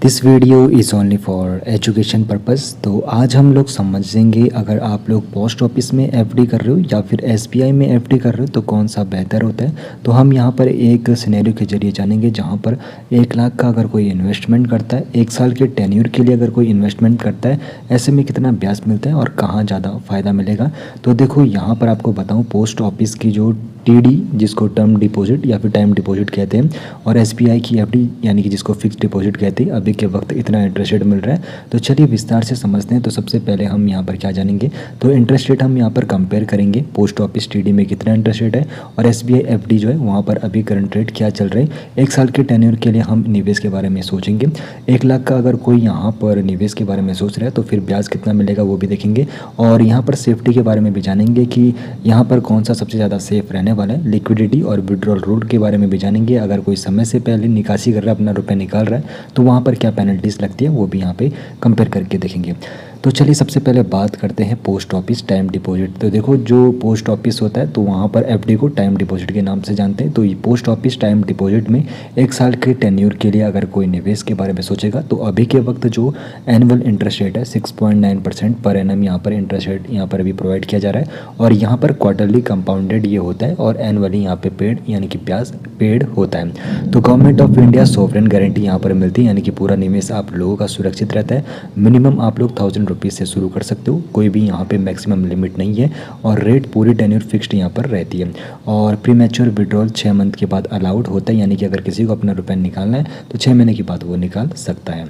This video is only for education purpose. तो आज हम लोग समझेंगे अगर आप लोग पोस्ट ऑफिस में एफडी कर रहे हो या फिर एसबीआई में एफडी कर रहे हो तो कौन सा बेहतर होता है। तो हम यहाँ पर एक सिनेरियो के जरिए जानेंगे जहाँ पर 1 लाख का अगर कोई इन्वेस्टमेंट करता है, 1 साल के टेन्योर के लिए अगर कोई इन्वेस्टमेंट करता है, ऐसे में कितना ब्याज मिलता है और कहाँ ज़्यादा फ़ायदा मिलेगा। तो देखो यहाँ पर आपको बताऊँ, पोस्ट ऑफिस की जो टीडी जिसको टर्म डिपॉजिट या फिर टाइम डिपॉजिट कहते हैं और एसबीआई की एफडी यानी कि जिसको फिक्स्ड डिपॉजिट कहते हैं, अभी के वक्त इतना इंटरेस्ट रेट मिल रहा है। तो चलिए विस्तार से समझते हैं। तो सबसे पहले हम यहाँ पर क्या जानेंगे, तो इंटरेस्ट रेट हम यहाँ पर कंपेयर करेंगे, पोस्ट ऑफिस टीडी में कितना इंटरेस्ट रेट है और एसबीआई एफडी जो है वहाँ पर अभी करंट रेट क्या चल रहा है। 1 साल के टेन्योर के लिए हम निवेश के बारे में सोचेंगे। 1 लाख का अगर कोई यहाँ पर निवेश के बारे में सोच रहा है तो फिर ब्याज कितना मिलेगा वो भी देखेंगे और यहाँ पर सेफ्टी के बारे में भी जानेंगे कि यहाँ पर कौन सा सबसे ज़्यादा सेफ रहने वाला है। लिक्विडिटी और विड्रॉल रूल के बारे में भी जानेंगे, अगर कोई समय से पहले निकासी कर रहा है, अपना रुपये निकाल रहा है तो वहाँ पर क्या पेनल्टीज लगती है वो भी यहाँ पे कंपेयर करके देखेंगे। तो चलिए सबसे पहले बात करते हैं पोस्ट ऑफिस टाइम डिपॉजिट। तो देखो जो पोस्ट ऑफिस होता है तो वहाँ पर एफडी को टाइम डिपॉजिट के नाम से जानते हैं। तो ये पोस्ट ऑफिस टाइम डिपॉजिट में 1 साल के टेन्योर के लिए अगर कोई निवेश के बारे में सोचेगा तो अभी के वक्त जो एनुअल इंटरेस्ट रेट है 6.9% पर एनम यहाँ पर इंटरेस्ट रेट यहाँ पर अभी प्रोवाइड किया जा रहा है और यहाँ पर क्वार्टरली कंपाउंडेड ये होता है और एनुअली यहाँ पे पेड यानी कि ब्याज पेड होता है। तो government of India sovereign guarantee यहाँ पर मिलती है यानी कि पूरा निवेश आप लोगों का सुरक्षित रहता है। मिनिमम आप लोग 1000 रुपीज़ से शुरू कर सकते हो, कोई भी यहाँ पे मैक्सिमम लिमिट नहीं है और रेट पूरी टेन्योर फिक्स्ड यहाँ पर रहती है और प्री मैच्योर विड्रॉल 6 मंथ के बाद अलाउड होता है, यानी कि अगर किसी को अपना रुपया निकालना है तो 6 महीने के बाद वो निकाल सकता है।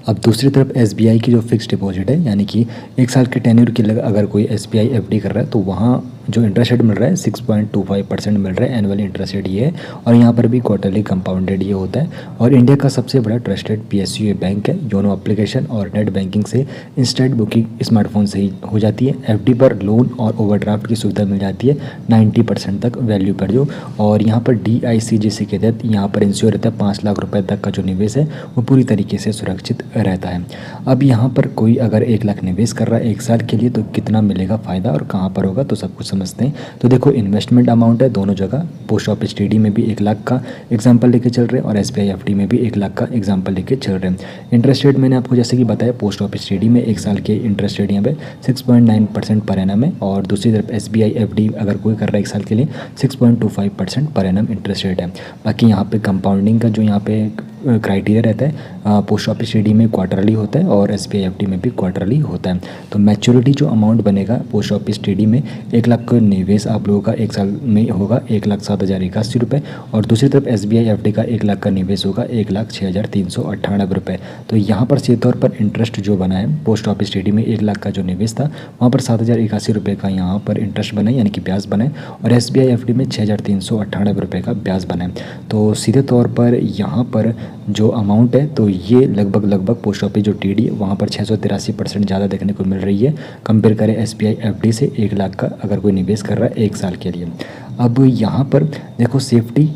अब दूसरी तरफ एसबीआई की जो फिक्स डिपॉजिट है यानी कि 1 साल के टेन्योर के लिए अगर कोई एसबीआई एफडी कर रहा है तो वहाँ जो इंटरेस्ट रेट मिल रहा है 6.25% मिल रहा है, एनुअली इंटरेस्ट रेट ये है और यहाँ पर भी क्वार्टरली कंपाउंडेड ये होता है। और इंडिया का सबसे बड़ा ट्रस्टेड पीएसयू बैंक है। योनो एप्लीकेशन और नेट बैंकिंग से इंस्टेंट बुकिंग स्मार्टफोन से ही हो जाती है। एफडी पर लोन और ओवरड्राफ्ट की सुविधा मिल जाती है 90% तक वैल्यू पर जो, और यहाँ पर DICGC के तहत यहाँ पर इंश्योर रहता है 5 लाख रुपये तक का जो निवेश है वो पूरी तरीके से सुरक्षित रहता है। अब यहाँ पर कोई अगर 1 लाख निवेश कर रहा है 1 साल के लिए तो कितना मिलेगा फ़ायदा और कहाँ पर होगा, तो सब कुछ समझते हैं। तो देखो इन्वेस्टमेंट अमाउंट है दोनों जगह, पोस्ट ऑफिस टीडी में भी 1 लाख का एग्जाम्पल लेके चल रहे हैं और एसबीआई एफडी में भी 1 लाख का एग्जाम्पल लेके चल रहे हैं। इंटरेस्ट रेट मैंने आपको जैसे कि बताया, पोस्ट ऑफिस टीडी में 1 साल के इंटरेस्ट रेट यहाँ पे 6.9% पर एनम है और दूसरी तरफ एसबीआई एफडी अगर कोई कर रहा है 1 साल के लिए 6.25% पर एनम इंटरेस्ट रेट है। बाकी यहाँ पे कंपाउंडिंग का जो यहाँ पे क्राइटेरिया रहता है, पोस्ट ऑफिस टीडी में क्वार्टरली होता है और एसबीआई एफडी में भी क्वार्टरली होता है। तो मैच्योरिटी जो अमाउंट बनेगा पोस्ट ऑफिस टीडी में 1 लाख का निवेश आप लोगों का 1 साल में होगा 1,07,081 रुपये और दूसरी तरफ एसबीआई एफडी का 1 लाख का निवेश होगा 1,06,398 रुपये। तो यहाँ पर सीधे तौर पर इंटरेस्ट जो बना है पोस्ट ऑफिस टीडी में 1 लाख का जो निवेश था वहाँ पर 7,081 रुपये का यहाँ पर इंटरेस्ट बना है यानी कि ब्याज बना है और एसबीआई एफडी में 6,398 रुपये का ब्याज बना है। तो सीधे तौर पर यहाँ पर जो अमाउंट है तो ये लगभग पोस्ट ऑफिस जो टीडी है वहाँ पर 683% ज़्यादा देखने को मिल रही है कंपेयर करें एसबीआई एफडी से 1 लाख का अगर कोई निवेश कर रहा है 1 साल के लिए। अब यहाँ पर देखो सेफ्टी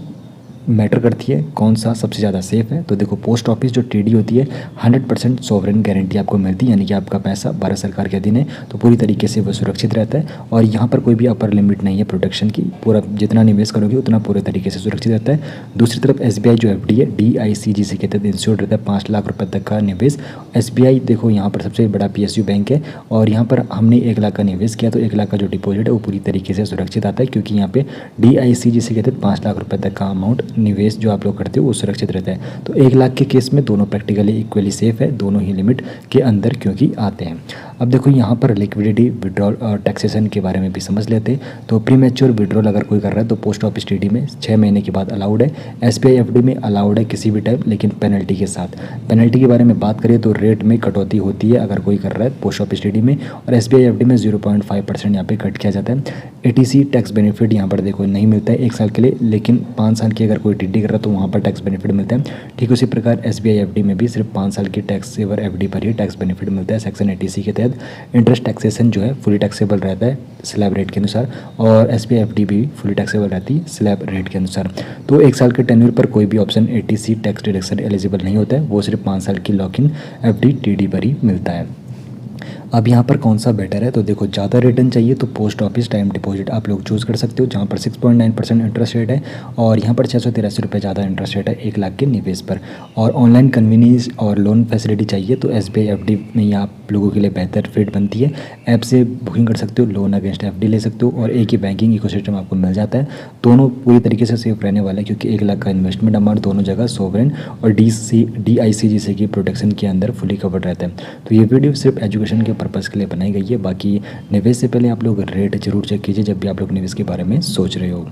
मैटर करती है, कौन सा सबसे ज़्यादा सेफ़ है। तो देखो पोस्ट ऑफिस जो टीडी होती है 100% सोवरेन गारंटी आपको मिलती है यानी कि आपका पैसा भारत सरकार के अधीन है तो पूरी तरीके से वो सुरक्षित रहता है और यहाँ पर कोई भी अपर लिमिट नहीं है प्रोटेक्शन की, पूरा जितना निवेश करोगे उतना पूरे तरीके से सुरक्षित रहता है। दूसरी तरफ एसबीआई जो एफडी है DICGC के तहत इंश्योर्ड रहता है 5 लाख रुपये तक का निवेश। एसबीआई देखो यहाँ पर सबसे बड़ा PSU बैंक है और यहाँ पर हमने 1 लाख का निवेश किया तो 1 लाख का जो डिपॉजिट है वो पूरी तरीके से सुरक्षित आता है क्योंकि यहाँ पे DICGC के तहत 5 लाख रुपये तक का अमाउंट निवेश जो आप लोग करते हो वो सुरक्षित रहता है। तो 1 लाख के केस में दोनों प्रैक्टिकली इक्वली सेफ है, दोनों ही लिमिट के अंदर क्योंकि आते हैं। अब देखो यहाँ पर लिक्विडिटी विड्रॉल और टैक्सेशन के बारे में भी समझ लेते हैं। तो प्री मैच्योर विड्रॉल अगर कोई कर रहा है तो पोस्ट ऑफिस टीडी में 6 महीने के बाद अलाउड है, एसबीआई एफडी में अलाउड है किसी भी टाइम लेकिन पेनल्टी के साथ। पेनल्टी के बारे में बात करें तो रेट में कटौती होती है अगर कोई कर रहा है पोस्ट ऑफिस टीडी में और एसबीआई एफडी में 0.5% यहाँ पे कट किया जाता है। ATC टैक्स बेनिफिट यहाँ पर देखो नहीं मिलता है 1 साल के लिए, लेकिन 5 साल की अगर कोई टीडी कर रहा है तो वहाँ पर टैक्स बेनिफिट मिलता है। ठीक उसी प्रकार एसबीआई एफडी में भी सिर्फ 5 साल की टैक्स सेवर एफडी पर ही टैक्स बेनिफिट मिलता है। सेक्शन 80C के तहत इंटरेस्ट टैक्सेशन जो है फुली टैक्सेबल रहता है स्लैब रेट के अनुसार और एसबीआई एफडी भी फुली टैक्सेबल रहती है स्लैब रेट के अनुसार। तो 1 साल के टेन्योर पर कोई भी option ATC tax deduction eligible नहीं होता है, वो सिर्फ 5 साल की लॉक इन एफडी टीडी पर ही मिलता है। अब यहाँ पर कौन सा बेटर है, तो देखो ज़्यादा रिटर्न चाहिए तो पोस्ट ऑफिस टाइम डिपॉजिट आप लोग चूज़ कर सकते हो, जहाँ पर 6.9% इंटरेस्ट रेट है और यहाँ पर 683 रुपये ज़्यादा इंटरेस्ट रेट है 1 लाख के निवेश पर। और ऑनलाइन कन्वीनियंस और लोन फैसिलिटी चाहिए तो SBI FD में ही आप लोगों के लिए बेहतर फिट बनती है। ऐप से बुकिंग कर सकते हो, लोन अगेंस्ट FD ले सकते हो और एक ही बैंकिंग इकोसिस्टम आपको मिल जाता है। दोनों पूरी तरीके से सेफ रहने वाला है क्योंकि 1 लाख का इन्वेस्टमेंट अमाउंट दोनों जगह सोवरेन और DICGC की प्रोटेक्शन के अंदर फुली कवर्ड रहता है। तो ये वीडियो सिर्फ एजुकेशन के पर्पज़ के लिए बनाई गई है। बाकी निवेश से पहले आप लोग रेट जरूर चेक कीजिए जब भी आप लोग निवेश के बारे में सोच रहे हो।